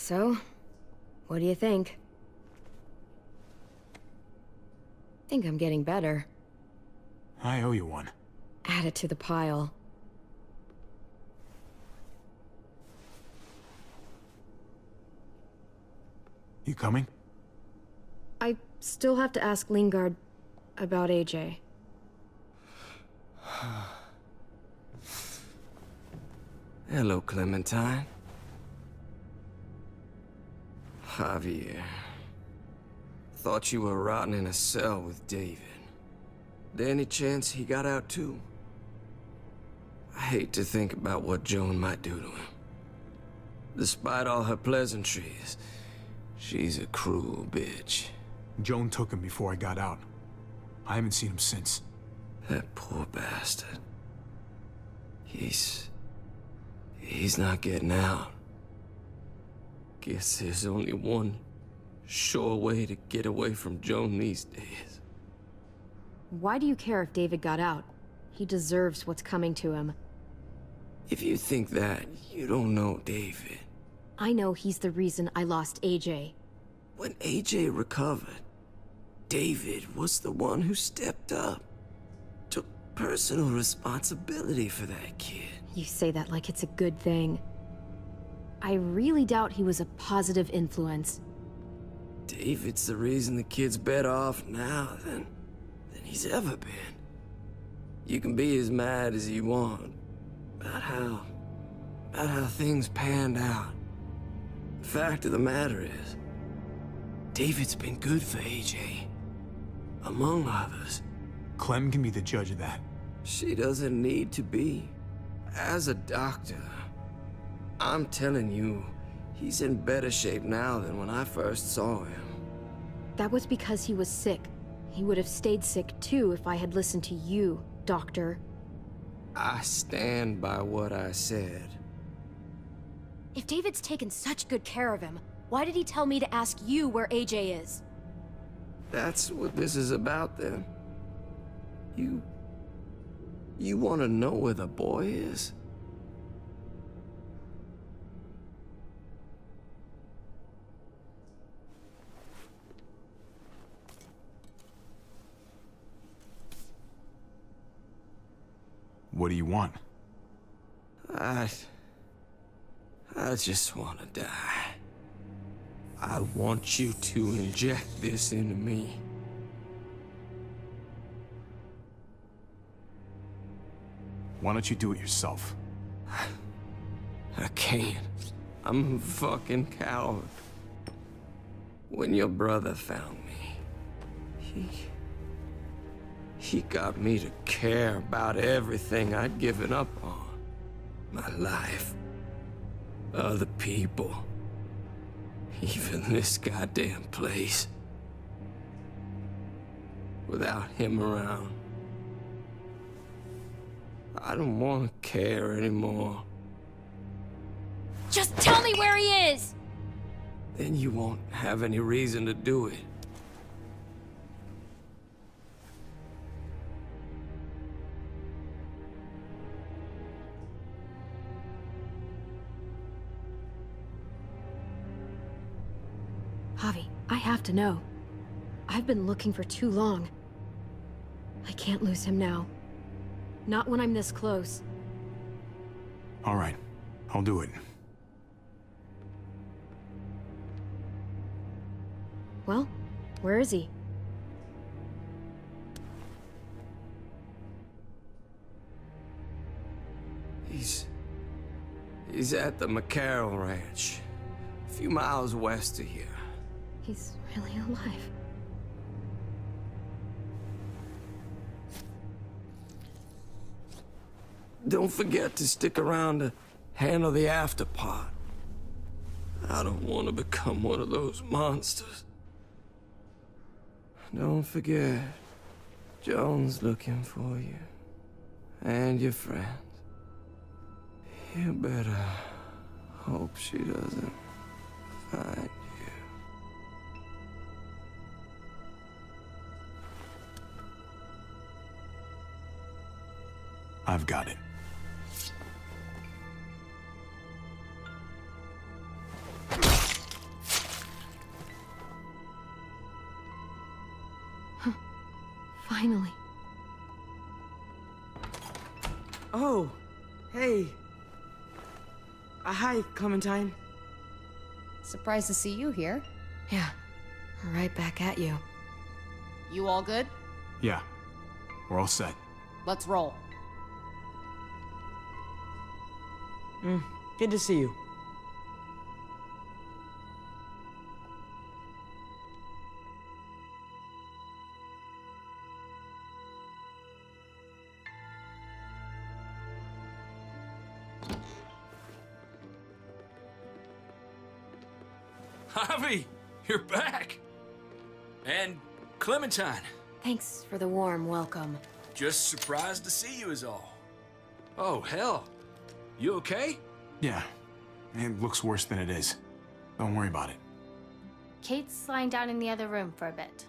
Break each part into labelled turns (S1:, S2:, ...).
S1: So, what do you think? Think I'm getting better.
S2: I owe you one.
S1: Add it to the pile.
S2: You coming?
S1: I still have to ask Lingard about AJ.
S3: Hello, Clementine. Javier. Thought you were rotting in a cell with David. There any chance he got out too? I hate to think about what Joan might do to him. Despite all her pleasantries, she's a cruel bitch.
S2: Joan took him before I got out. I haven't seen him since.
S3: That poor bastard. He's not getting out. Guess there's only one sure way to get away from Joan these days.
S1: Why do you care if David got out? He deserves what's coming to him.
S3: If you think that, you don't know David.
S1: I know he's the reason I lost AJ.
S3: When AJ recovered, David was the one who stepped up. Took personal responsibility for that kid.
S1: You say that like it's a good thing. I really doubt he was a positive influence.
S3: David's the reason the kid's better off now than he's ever been. You can be as mad as you want about how things panned out. The fact of the matter is, David's been good for AJ, among others.
S2: Clem can be the judge of that.
S3: She doesn't need to be. As a doctor, I'm telling you, he's in better shape now than when I first saw him.
S1: That was because he was sick. He would have stayed sick too if I had listened to you, Doctor.
S3: I stand by what I said.
S1: If David's taken such good care of him, why did he tell me to ask you where AJ is?
S3: That's what this is about, then. You want to know where the boy is?
S2: What do you want?
S3: I just want to die. I want you to inject this into me.
S2: Why don't you do it yourself?
S3: I can't. I'm a fucking coward. When your brother found me, he got me to care about everything I'd given up on. My life. Other people. Even this goddamn place. Without him around, I don't want to care anymore.
S1: Just tell me where he is!
S3: Then you won't have any reason to do it.
S1: Javi, I have to know. I've been looking for too long. I can't lose him now. Not when I'm this close.
S2: All right, I'll do it.
S1: Well, where is he?
S3: He's at the McCarroll Ranch, a few miles west of here.
S1: He's really alive.
S3: Don't forget to stick around to handle the after part. I don't want to become one of those monsters. Don't forget, Joan's looking for you. And your friends. You better hope she doesn't find you.
S2: I've got it.
S1: Finally.
S4: Oh, hey. Hi, Clementine.
S5: Surprised to see you here.
S1: Yeah, right back at you.
S5: You all good?
S2: Yeah, we're all set.
S5: Let's roll.
S4: Good to see you.
S6: Javi, you're back. And Clementine.
S1: Thanks for the warm welcome.
S6: Just surprised to see you is all. Oh, hell. You okay?
S2: Yeah, it looks worse than it is. Don't worry about it.
S7: Kate's lying down in the other room for a bit.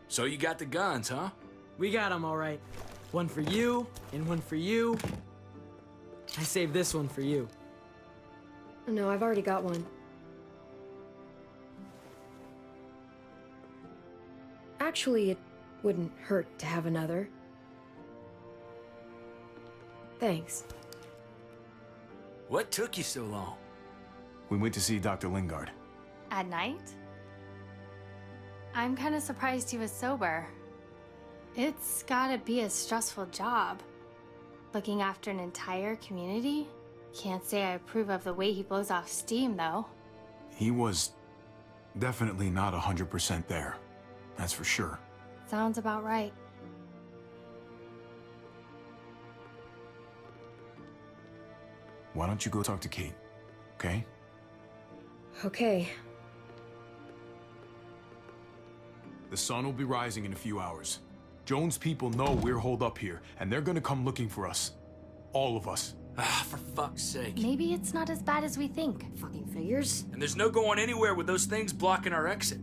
S6: So you got the guns, huh?
S4: We got them all right. One for you, and one for you. I saved this one for you.
S1: No, I've already got one. Actually, it wouldn't hurt to have another. Thanks.
S6: What took you so long?
S2: We went to see Dr. Lingard.
S7: At night? I'm kind of surprised he was sober. It's gotta be a stressful job. Looking after an entire community? Can't say I approve of the way he blows off steam, though.
S2: He was definitely not 100% there. That's for sure.
S7: Sounds about right.
S2: Why don't you go talk to Kate, okay?
S1: Okay.
S2: The sun will be rising in a few hours. Jones' people know we're holed up here, and they're gonna come looking for us. All of us.
S6: Ah, for fuck's sake.
S7: Maybe it's not as bad as we think.
S1: Fucking figures.
S6: And there's no going anywhere with those things blocking our exit.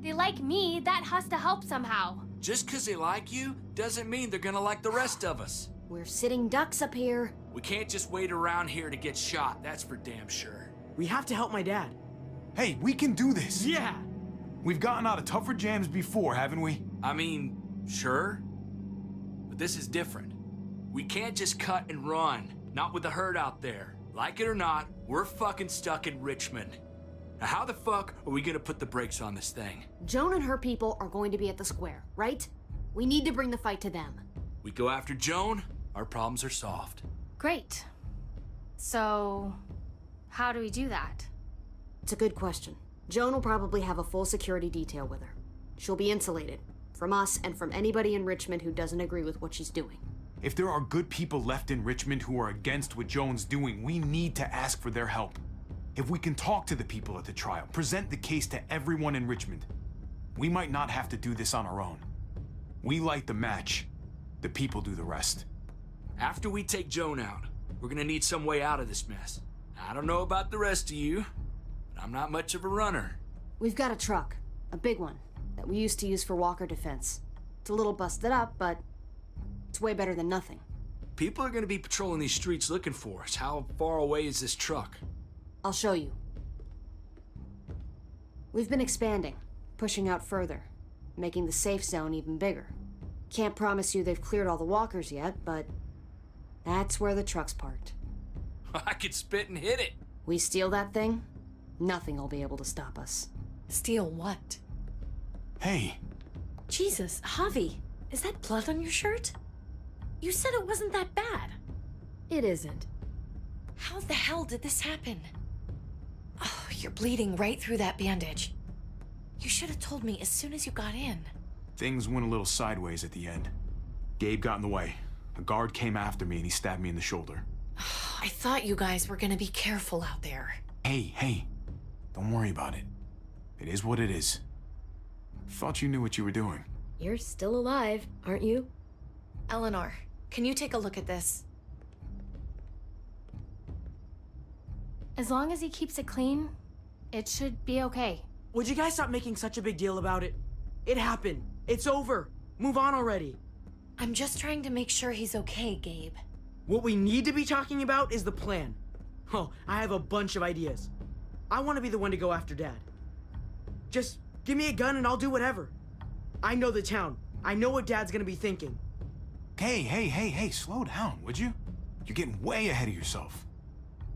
S7: They like me, that has to help somehow.
S6: Just 'cause they like you doesn't mean they're gonna like the rest of us.
S1: We're sitting ducks up here.
S6: We can't just wait around here to get shot, that's for damn sure.
S4: We have to help my dad.
S2: Hey, we can do this!
S4: Yeah!
S2: We've gotten out of tougher jams before, haven't we?
S6: I mean, sure. But this is different. We can't just cut and run. Not with the herd out there. Like it or not, we're fucking stuck in Richmond. Now how the fuck are we gonna put the brakes on this thing?
S8: Joan and her people are going to be at the square, right? We need to bring the fight to them.
S6: We go after Joan, our problems are solved.
S7: Great. So, how do we do that?
S8: It's a good question. Joan will probably have a full security detail with her. She'll be insulated. From us and from anybody in Richmond who doesn't agree with what she's doing.
S2: If there are good people left in Richmond who are against what Joan's doing, we need to ask for their help. If we can talk to the people at the trial, present the case to everyone in Richmond, we might not have to do this on our own. We light the match, the people do the rest.
S6: After we take Joan out, we're gonna need some way out of this mess. I don't know about the rest of you, but I'm not much of a runner.
S8: We've got a truck, a big one, that we used to use for walker defense. It's a little busted up, but it's way better than nothing.
S6: People are gonna be patrolling these streets looking for us. How far away is this truck?
S8: I'll show you. We've been expanding, pushing out further, making the safe zone even bigger. Can't promise you they've cleared all the walkers yet, but that's where the truck's parked.
S6: I could spit and hit it.
S8: We steal that thing, nothing will be able to stop us.
S9: Steal what?
S2: Hey,
S9: Jesus, Javi, is that blood on your shirt? You said it wasn't that bad.
S1: It isn't.
S9: How the hell did this happen? Oh, you're bleeding right through that bandage. You should have told me as soon as you got in.
S2: things went a little sideways at the end. Gabe got in the way. A guard came after me and he stabbed me in the shoulder.
S9: I thought you guys were gonna be careful out there.
S2: Hey, don't worry about it. It is what it is. Thought you knew what you were doing.
S1: You're still alive, aren't you?
S9: Eleanor, can you take a look at this?
S7: As long as he keeps it clean, it should be okay.
S4: Would you guys stop making such a big deal about it? It happened. It's over. Move on already.
S9: I'm just trying to make sure he's okay, Gabe.
S4: What we need to be talking about is the plan. Oh, I have a bunch of ideas. I want to be the one to go after Dad. Just give me a gun and I'll do whatever. I know the town. I know what Dad's gonna be thinking.
S2: Hey, slow down, would you? You're getting way ahead of yourself.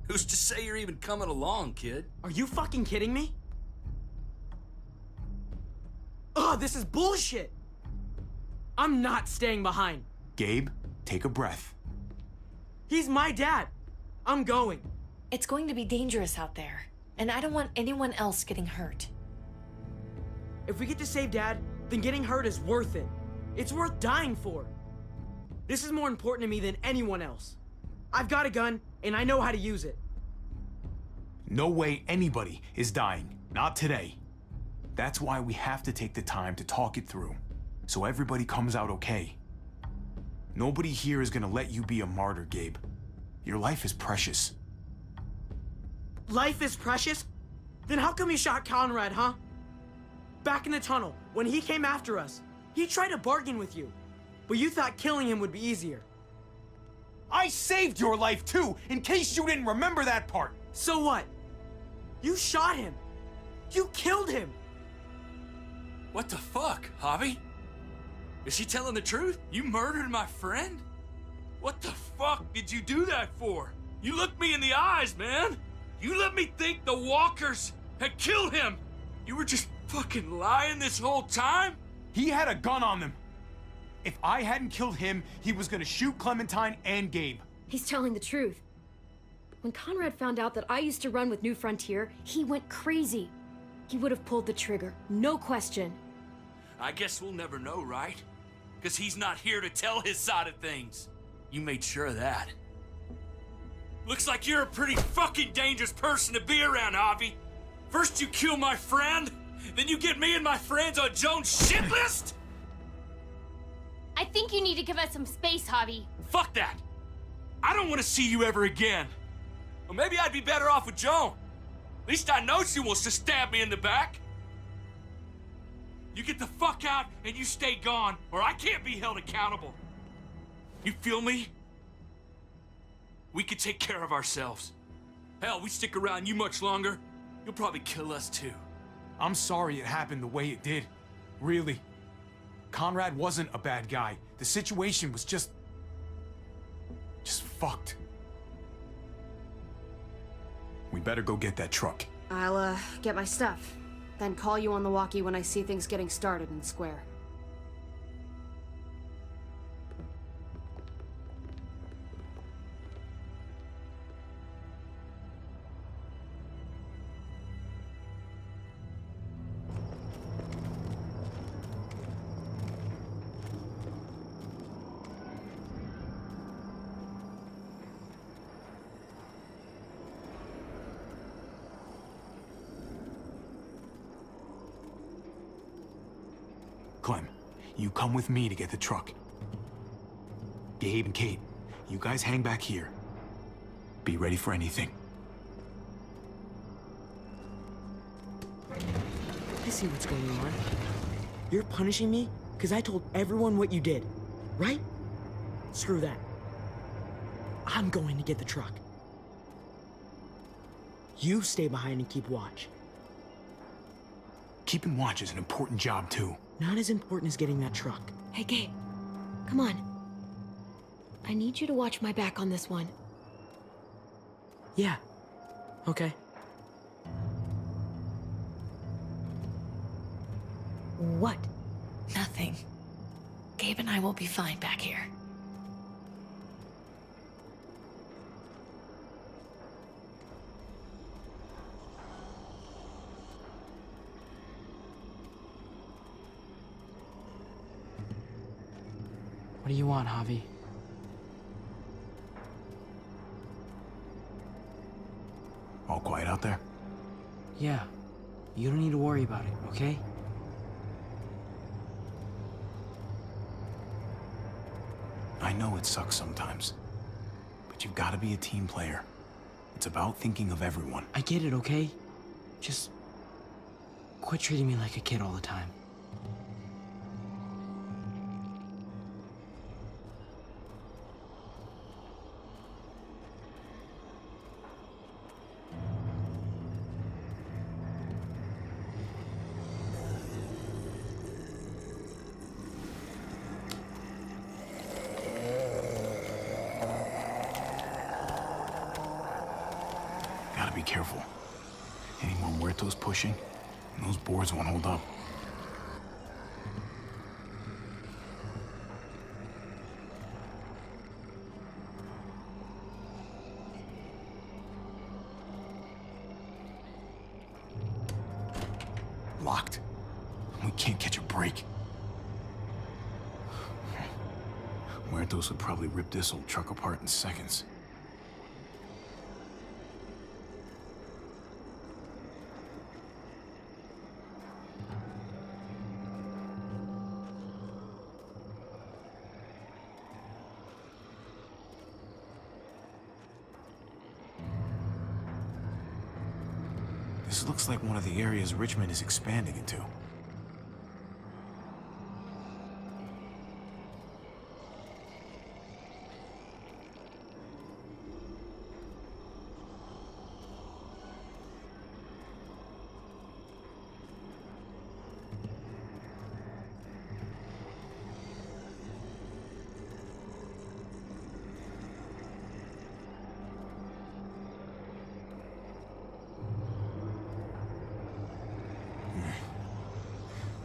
S6: Who's to say you're even coming along, kid?
S4: Are you fucking kidding me? Ugh, this is bullshit! I'm not staying behind.
S2: Gabe, take a breath.
S4: He's my dad. I'm going.
S9: It's going to be dangerous out there, and I don't want anyone else getting hurt.
S4: If we get to save Dad, then getting hurt is worth it. It's worth dying for. This is more important to me than anyone else. I've got a gun, and I know how to use it.
S2: No way anybody is dying. Not today. That's why we have to take the time to talk it through, so everybody comes out okay. Nobody here is gonna let you be a martyr, Gabe. Your life is precious.
S4: Life is precious? Then how come you shot Conrad, huh? Back in the tunnel, when he came after us, he tried to bargain with you, but you thought killing him would be easier.
S2: I saved your life too, in case you didn't remember that part.
S4: So what? You shot him. You killed him.
S6: What the fuck, Javi? Is she telling the truth? You murdered my friend? What the fuck did you do that for? You looked me in the eyes, man. You let me think the walkers had killed him. You were just fucking lying this whole time?
S2: He had a gun on them. If I hadn't killed him, he was gonna shoot Clementine and Gabe.
S1: He's telling the truth. When Conrad found out that I used to run with New Frontier, he went crazy. He would have pulled the trigger, no question.
S6: I guess we'll never know, right? Because he's not here to tell his side of things. You made sure of that. Looks like you're a pretty fucking dangerous person to be around, Javi. First you kill my friend, then you get me and my friends on Jones' shit list?
S7: I think you need to give us some space, Javi.
S6: Fuck that! I don't want to see you ever again. Or maybe I'd be better off with Joan. At least I know she wants to stab me in the back. You get the fuck out and you stay gone, or I can't be held accountable. You feel me? We could take care of ourselves. Hell, we stick around you much longer, you'll probably kill us too.
S2: I'm sorry it happened the way it did. Really. Conrad wasn't a bad guy. The situation was just fucked. We better go get that truck.
S8: I'll, get my stuff. Then call you on the walkie when I see things getting started in Square.
S2: Clem, you come with me to get the truck. Gabe and Kate, you guys hang back here. Be ready for anything.
S4: I see what's going on. You're punishing me because I told everyone what you did, right? Screw that. I'm going to get the truck. You stay behind and keep watch.
S2: Keeping watch is an important job, too.
S4: Not as important as getting that truck.
S1: Hey, Gabe. Come on. I need you to watch my back on this one.
S4: Yeah. Okay.
S1: What?
S9: Nothing. Gabe and I will be fine back here.
S4: What do you want, Javi?
S2: All quiet out there?
S4: Yeah. You don't need to worry about it, okay?
S2: I know it sucks sometimes, but you've got to be a team player. It's about thinking of everyone.
S4: I get it, okay? Just quit treating me like a kid all the time.
S2: careful. Any more muertos pushing, and those boards won't hold up. Locked. We can't catch a break. Muertos would probably rip this old truck apart in seconds. This looks like one of the areas Richmond is expanding into.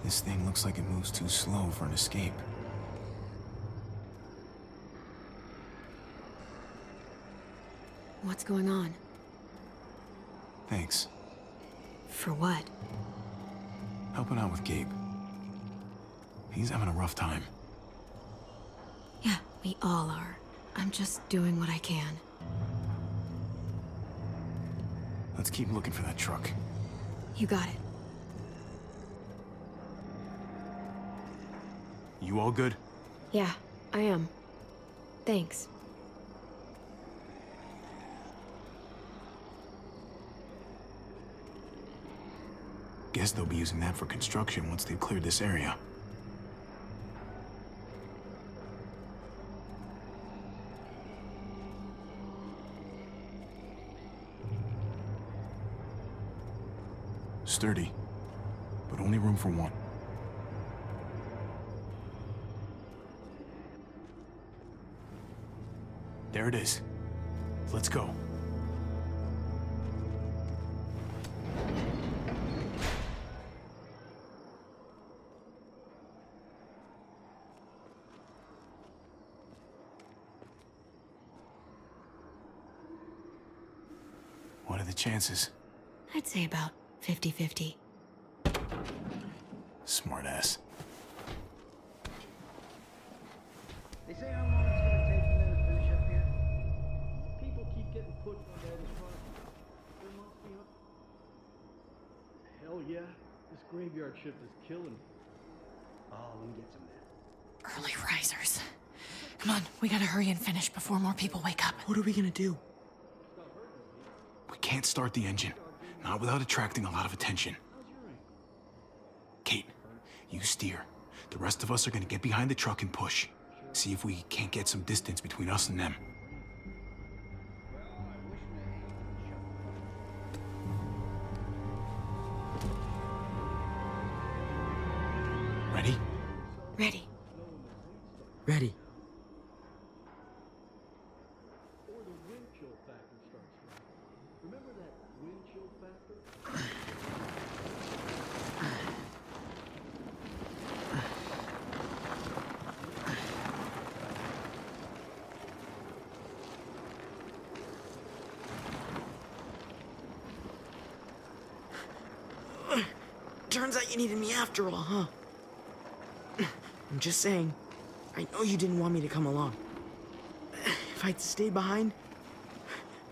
S2: This thing looks like it moves too slow for an escape.
S1: What's going on?
S2: Thanks.
S1: For what?
S2: Helping out with Gabe. He's having a rough time.
S1: Yeah, we all are. I'm just doing what I can.
S2: Let's keep looking for that truck.
S1: You got it.
S2: You all good?
S1: Yeah, I am. Thanks.
S2: Guess they'll be using that for construction once they've cleared this area. Sturdy, but only room for one. There it is. Let's go. What are the chances?
S1: I'd say about 50-50.
S2: Smartass.
S10: They say how long it's gonna take for them to finish up here. People keep getting put on all this project. There must be up. Hell yeah, this graveyard shift is killing me. Oh, let me get some of that.
S9: Early risers. Come on, we gotta hurry and finish before more people wake up.
S4: What are we gonna do?
S2: We can't start the engine. Not without attracting a lot of attention. Kate, you steer. The rest of us are gonna get behind the truck and push. See if we can't get some distance between us and them. Ready?
S1: Ready.
S4: Ready.
S10: Or the wind chill factor starts running. Remember that wind chill factor?
S4: Turns out you needed me after all, huh? I'm just saying, I know you didn't want me to come along. If I'd stayed behind,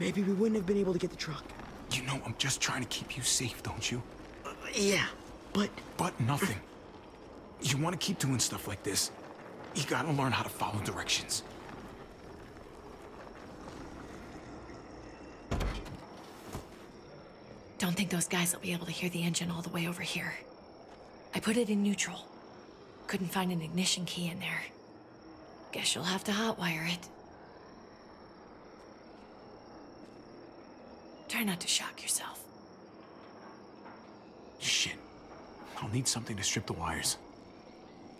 S4: maybe we wouldn't have been able to get the truck.
S2: You know I'm just trying to keep you safe, don't you?
S4: Yeah, but...
S2: But nothing. You want to keep doing stuff like this, you gotta learn how to follow directions.
S9: Don't think those guys will be able to hear the engine all the way over here. I put it in neutral. Couldn't find an ignition key in there. Guess you'll have to hotwire it. Try not to shock yourself.
S2: Shit. I'll need something to strip the wires.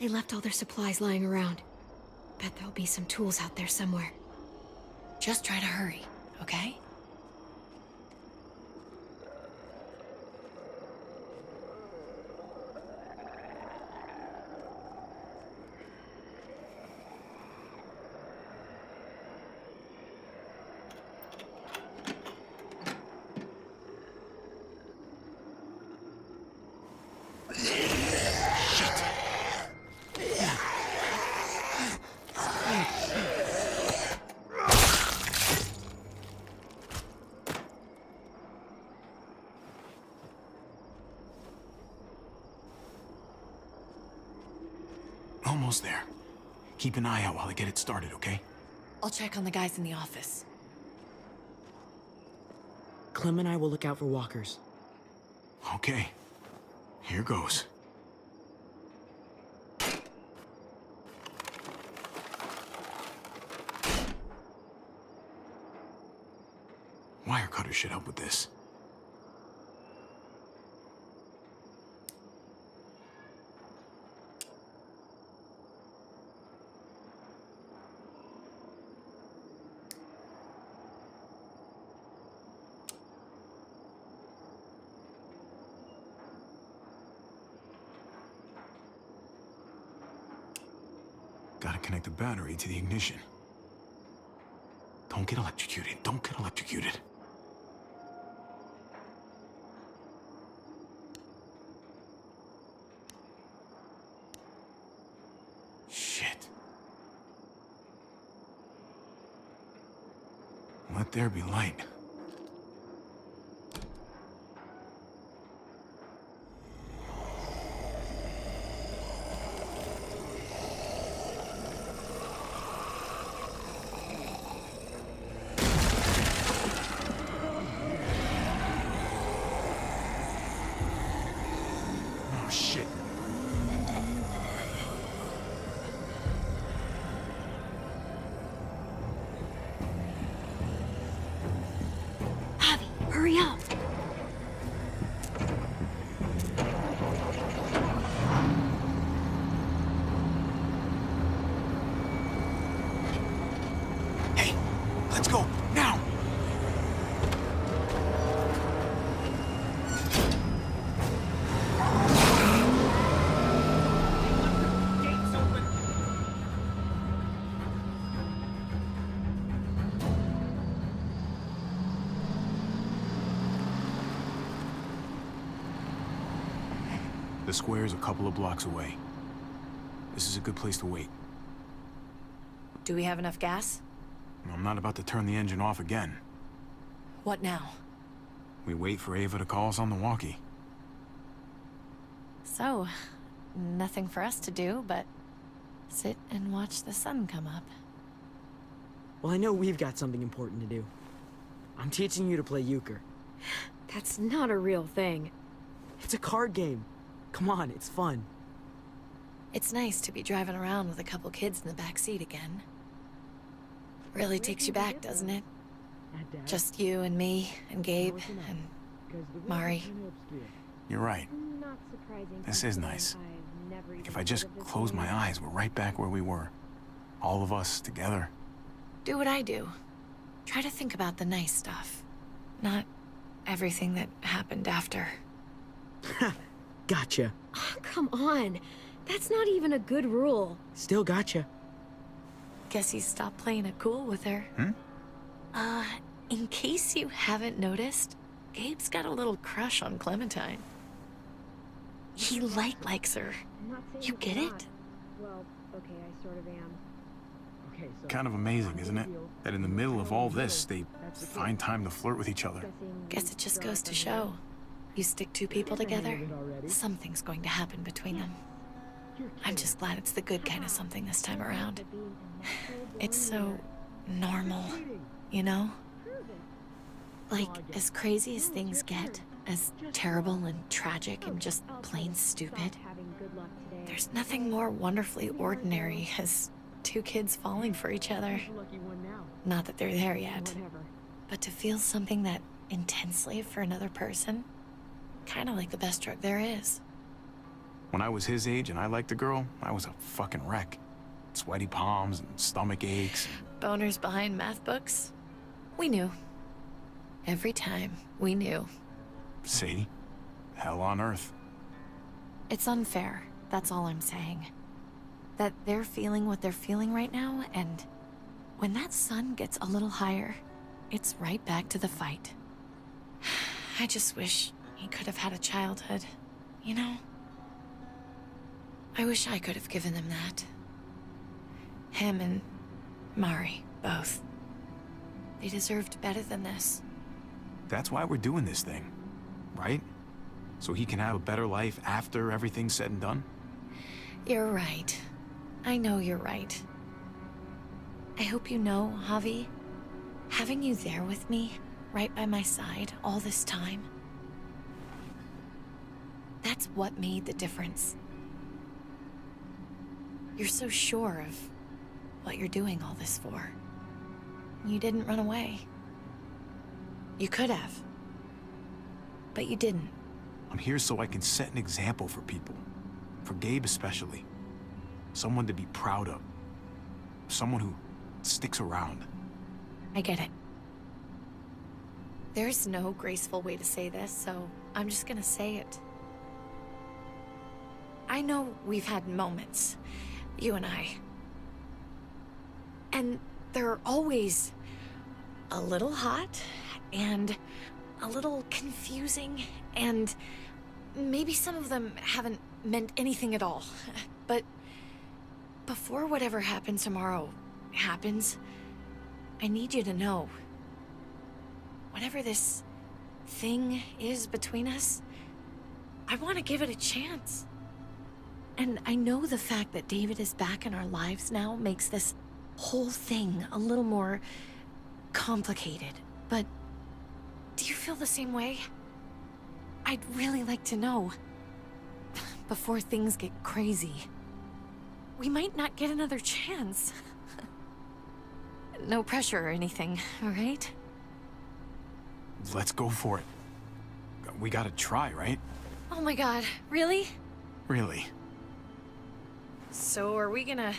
S1: They left all their supplies lying around. Bet there'll be some tools out there somewhere.
S9: Just try to hurry, okay?
S2: Almost there. Keep an eye out while I get it started, okay?
S9: I'll check on the guys in the office.
S4: Clem and I will look out for walkers.
S2: Okay. Here goes. Wire cutter should help with this. Gotta connect the battery to the ignition. Don't get electrocuted. Don't get electrocuted. Shit. Let there be light. Oh, shit.
S1: Javi, hurry up.
S2: Hey, let's go, now!
S4: Gates open!
S2: The square's a couple of blocks away. This is a good place to wait.
S9: Do we have enough gas?
S2: I'm not about to turn the engine off again.
S9: What now?
S2: We wait for Ava to call us on the walkie.
S9: So, nothing for us to do but sit and watch the sun come up.
S4: Well, I know we've got something important to do. I'm teaching you to play euchre.
S1: That's not a real thing.
S4: It's a card game. Come on, it's fun.
S9: It's nice to be driving around with a couple kids in the back seat again. Really takes you back, doesn't it? Just you and me and Gabe and Mari.
S2: You're right.
S1: Not surprising.
S2: This is nice. If I just close my eyes, we're right back where we were. All of us together.
S9: Do what I do. Try to think about the nice stuff. Not everything that happened after.
S4: Gotcha.
S1: Oh, come on. That's not even a good rule.
S4: Still gotcha.
S9: Guess he stopped playing it cool with her. In case you haven't noticed, Gabe's got a little crush on Clementine. He likes her. You get it?
S1: Well, okay, I sort of am.
S4: Okay, so
S2: Kind of amazing, isn't it? That in the middle of all this, they find time to flirt with each other.
S9: Guess it just goes to show. You stick two people together, something's going to happen between them. I'm just glad it's the good kind of something this time around. It's so normal, you know? Like, as crazy as things get, as terrible and tragic and just plain stupid, there's nothing more wonderfully ordinary as two kids falling for each other. Not that they're there yet, but to feel something that intensely for another person, kind of like the best drug there is.
S2: When I was his age and I liked a girl, I was a fucking wreck. Sweaty palms and stomach aches.
S9: Boners behind math books? We knew. Every time, we knew.
S2: See? Hell on earth.
S9: It's unfair, that's all I'm saying. That they're feeling what they're feeling right now, and when that sun gets a little higher, it's right back to the fight. I just wish he could have had a childhood, you know? I wish I could have given them that. Him and Mari, both. They deserved better than this.
S2: That's why we're doing this thing, right? So he can have a better life after everything's said and done?
S9: You're right. I know you're right. I hope you know, Javi, having you there with me, right by my side, all this time, that's what made the difference. You're so sure of what you're doing all this for. You didn't run away. You could have. But you didn't.
S2: I'm here so I can set an example for people. For Gabe especially. Someone to be proud of. Someone who sticks around.
S9: I get it. There's no graceful way to say this, so I'm just gonna say it. I know we've had moments, you and I. And they're always a little hot, and a little confusing, and maybe some of them haven't meant anything at all. But before whatever happens tomorrow happens, I need you to know, whatever this thing is between us, I want to give it a chance. And I know the fact that David is back in our lives now makes this whole thing a little more complicated, but do you feel the same way? I'd really like to know, before things get crazy. We might not get another chance. No pressure or anything, all right?
S2: Let's go for it. We gotta try, right?
S9: Oh my god, really?
S2: Really.
S9: So are we gonna...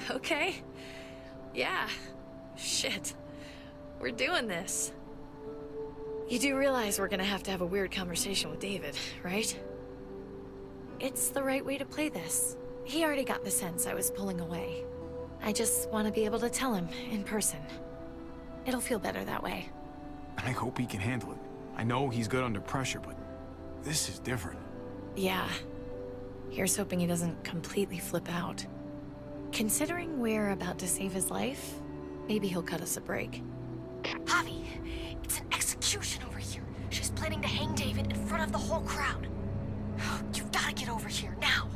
S9: Okay. Yeah. Shit. We're doing this. You do realize we're gonna have to have a weird conversation with David, right? It's the right way to play this. He already got the sense I was pulling away. I just want to be able to tell him in person. It'll feel better that way.
S2: I hope he can handle it. I know he's good under pressure, but this is different.
S9: Yeah. Here's hoping he doesn't completely flip out. Considering we're about to save his life, maybe he'll cut us a break.
S8: Javi, it's an execution over here. She's planning to hang David in front of the whole crowd. You've got to get over here, now.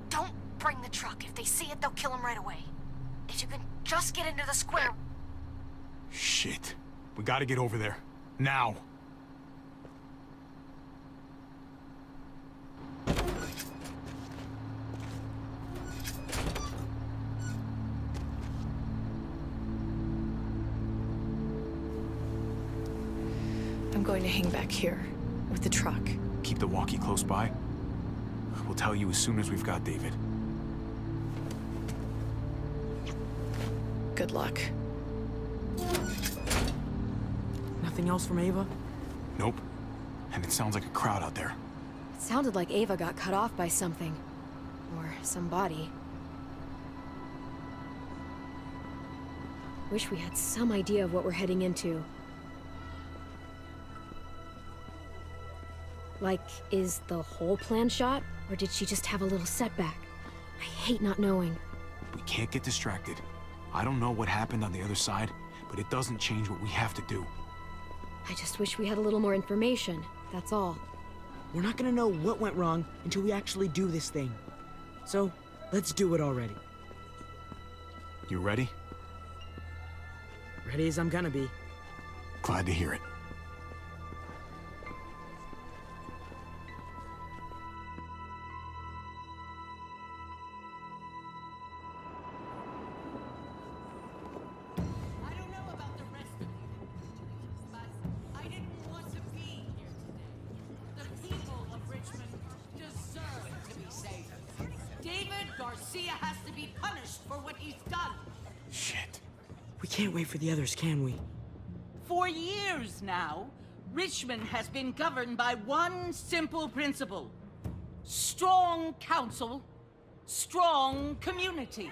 S8: Don't bring the truck. If they see it, they'll kill him right away. If you can just get into the square...
S2: Shit. We gotta get over there. Now.
S9: I'm going to hang back here, with the truck.
S2: Keep the walkie close by. We'll tell you as soon as we've got David.
S9: Good luck.
S4: Nothing else from Ava?
S2: Nope. And it sounds like a crowd out there.
S1: It sounded like Ava got cut off by something. Or somebody. Wish we had some idea of what we're heading into. Like, is the whole plan shot? Or did she just have a little setback? I hate not knowing.
S2: We can't get distracted. I don't know what happened on the other side, but it doesn't change what we have to do.
S1: I just wish we had a little more information, that's all.
S4: We're not gonna know what went wrong until we actually do this thing. So, let's do it already.
S2: You ready?
S4: Ready as I'm gonna be.
S2: Glad to hear it.
S11: Garcia has to be punished for what he's done.
S2: Shit.
S4: We can't wait for the others, can we?
S11: For years now, Richmond has been governed by one simple principle. Strong council, strong community.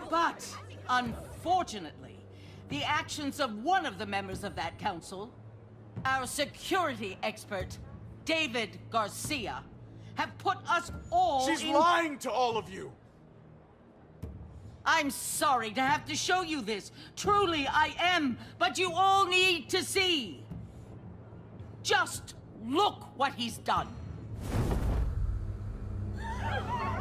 S11: But, unfortunately, the actions of one of the members of that council, our security expert, David Garcia, have put us all
S2: She's
S11: in...
S2: lying to all of you!
S11: I'm sorry to have to show you this. Truly, I am. But you all need to see. Just look what he's done.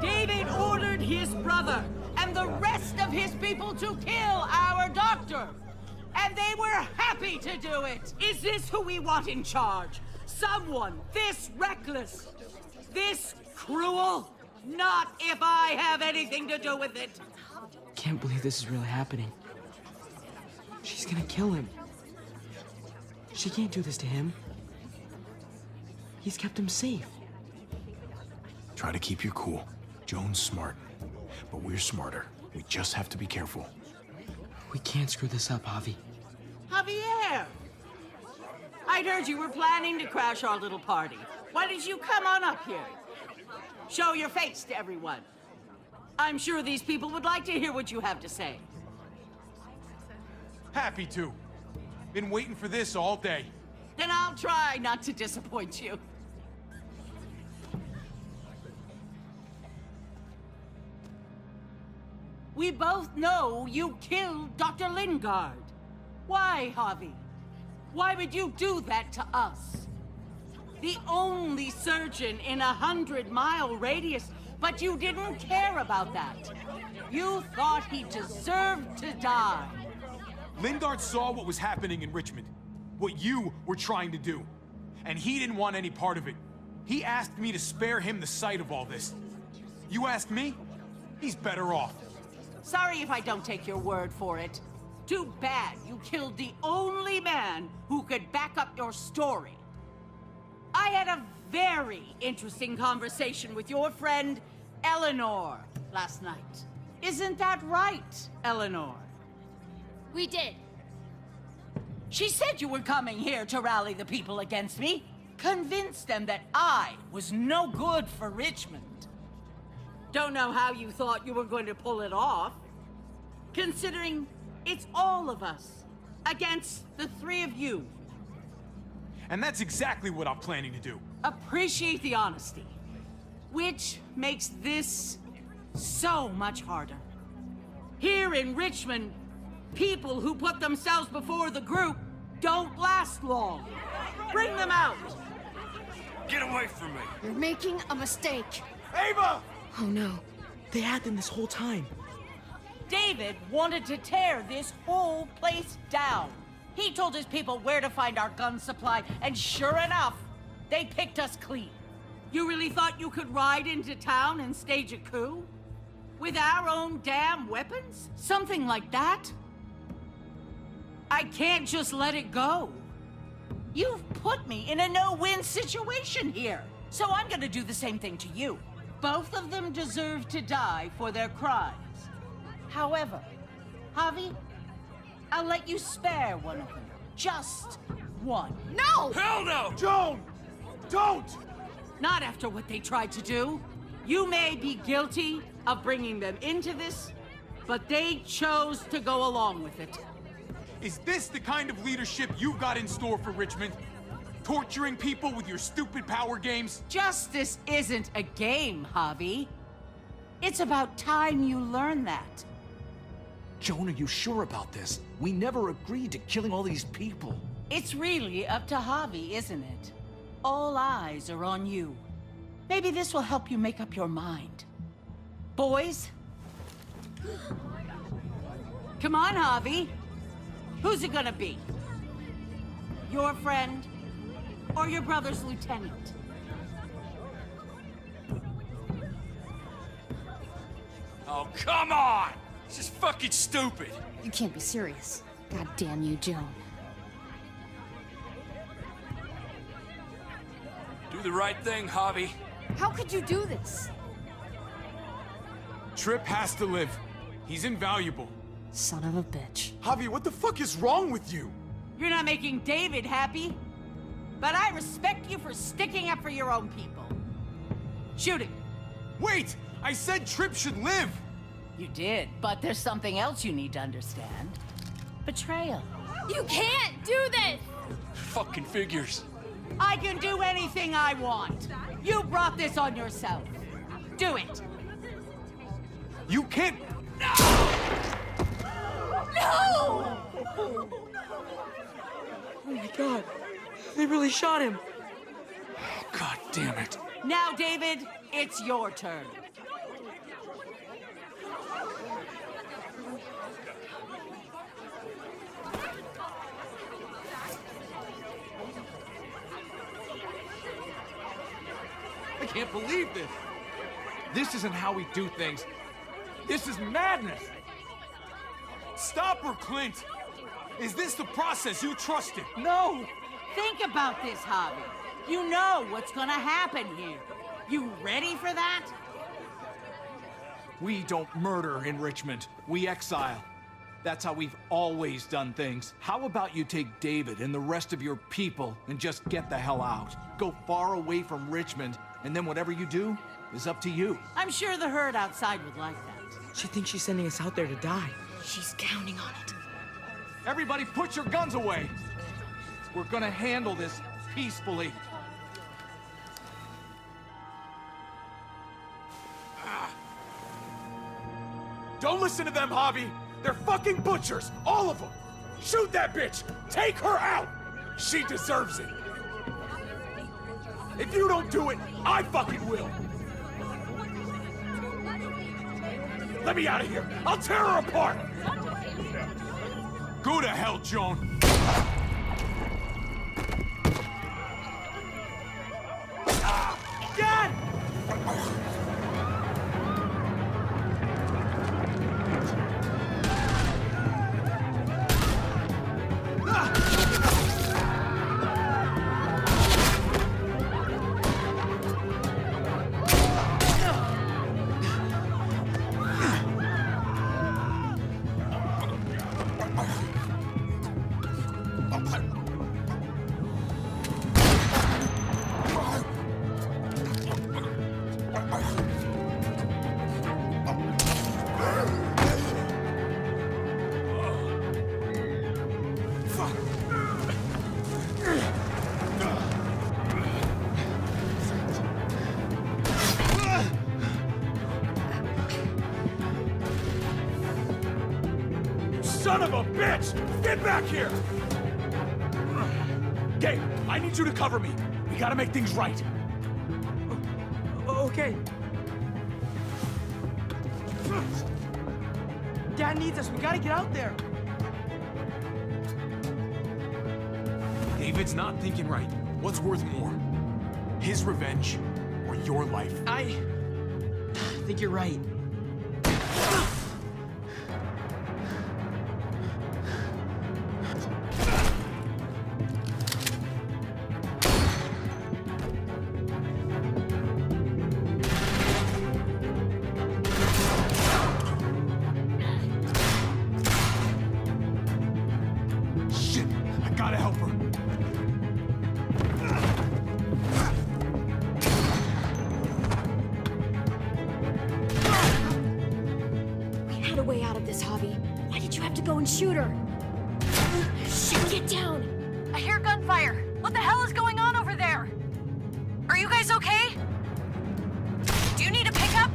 S11: David ordered his brother and the rest of his people to kill our doctor. And they were happy to do it. Is this who we want in charge? Someone this reckless, this cruel? Not if I have anything to do with it.
S4: Can't believe this is really happening. She's gonna kill him. She can't do this to him. He's kept him safe.
S2: Try to keep your cool. Joan's smart, but we're smarter. We just have to be careful.
S4: We can't screw this up, Javi.
S11: Javier! I'd heard you were planning to crash our little party. Why did you come on up here? Show your face to everyone. I'm sure these people would like to hear what you have to say.
S2: Happy to. Been waiting for this all day.
S11: Then I'll try not to disappoint you. We both know you killed Dr. Lingard. Why, Javi? Why would you do that to us? The only surgeon in a 100-mile radius, but you didn't care about that. You thought he deserved to die.
S2: Lingard saw what was happening in Richmond, what you were trying to do, and he didn't want any part of it. He asked me to spare him the sight of all this. You ask me? He's better off.
S11: Sorry if I don't take your word for it. Too bad you killed the only man who could back up your story. I had a very interesting conversation with your friend, Eleanor, last night. Isn't that right, Eleanor?
S8: We did.
S11: She said you were coming here to rally the people against me, convince them that I was no good for Richmond. Don't know how you thought you were going to pull it off, considering it's all of us against the three of you.
S2: And that's exactly what I'm planning to do.
S11: Appreciate the honesty, which makes this so much harder. Here in Richmond, people who put themselves before the group don't last long. Bring them out.
S6: Get away from me!
S8: You're making a mistake.
S2: Ava!
S1: Oh no.
S4: They had them this whole time.
S11: David wanted to tear this whole place down. He told his people where to find our gun supply, and sure enough, they picked us clean. You really thought you could ride into town and stage a coup? With our own damn weapons? Something like that? I can't just let it go. You've put me in a no-win situation here, so I'm gonna do the same thing to you. Both of them deserve to die for their crimes. However, Javi, I'll let you spare one of them. Just one.
S8: No!
S6: Hell no!
S2: Joan! Don't!
S11: Not after what they tried to do. You may be guilty of bringing them into this, but they chose to go along with it.
S2: Is this the kind of leadership you've got in store for Richmond? Torturing people with your stupid power games?
S11: Justice isn't a game, Javi. It's about time you learn that.
S6: Joan, are you sure about this? We never agreed to killing all these people.
S11: It's really up to Javi, isn't it? All eyes are on you. Maybe this will help you make up your mind. Boys? Come on, Javi. Who's it gonna be? Your friend or your brother's lieutenant?
S6: Oh, come on! This is fucking stupid!
S8: You can't be serious. God damn you, Joan.
S6: Do the right thing, Javi.
S8: How could you do this?
S2: Tripp has to live. He's invaluable.
S8: Son of a bitch.
S2: Javi, what the fuck is wrong with you?
S11: You're not making David happy, but I respect you for sticking up for your own people. Shoot him.
S2: Wait! I said Tripp should live!
S11: You did, but there's something else you need to understand. Betrayal.
S7: You can't do this!
S6: Fucking figures.
S11: I can do anything I want. You brought this on yourself. Do it.
S2: You can't.
S7: No!
S4: Oh my god. They really shot him.
S6: God damn it.
S11: Now, David, it's your turn.
S12: I can't believe this. This isn't how we do things. This is madness.
S2: Stop her, Clint! Is this the process you trusted?
S11: No! Think about this, Javi. You know what's gonna happen here. You ready for that?
S12: We don't murder in Richmond. We exile. That's how we've always done things. How about you take David and the rest of your people and just get the hell out? Go far away from Richmond, and then whatever you do is up to you.
S11: I'm sure the herd outside would like that.
S4: She thinks she's sending us out there to die.
S9: She's counting on it.
S12: Everybody put your guns away! We're gonna handle this peacefully.
S2: Don't listen to them, Javi! They're fucking butchers! All of them! Shoot that bitch! Take her out! She deserves it! If you don't do it, I fucking will! Let me out of here! I'll tear her apart! Go to hell, Joan!
S4: Dad!
S2: Son of a bitch! Get back here! Gabe, I need you to cover me. We gotta make things right.
S4: Okay. Dad needs us. We gotta get out there.
S2: David's not thinking right. What's worth more? His revenge or your life?
S4: I think you're right.
S2: Shit! I gotta help her.
S1: We had a way out of this, Javi. Why did you have to go and shoot her? Shit, get down!
S8: I hear gunfire. What the hell is going on over there? Are you guys okay? Do you need a pickup?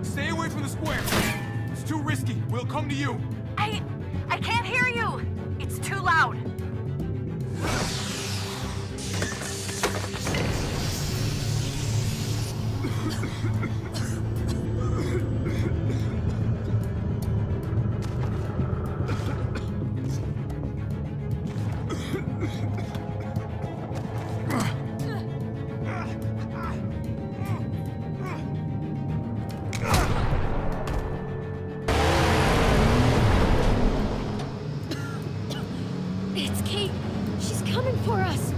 S2: Stay away from the square. It's too risky. We'll come to you.
S8: I can't hear you. It's too loud.
S1: It's Kate. She's coming for us.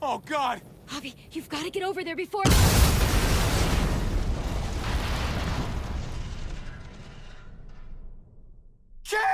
S2: Oh, God!
S1: Javi, you've got to get over there before...
S2: Kate!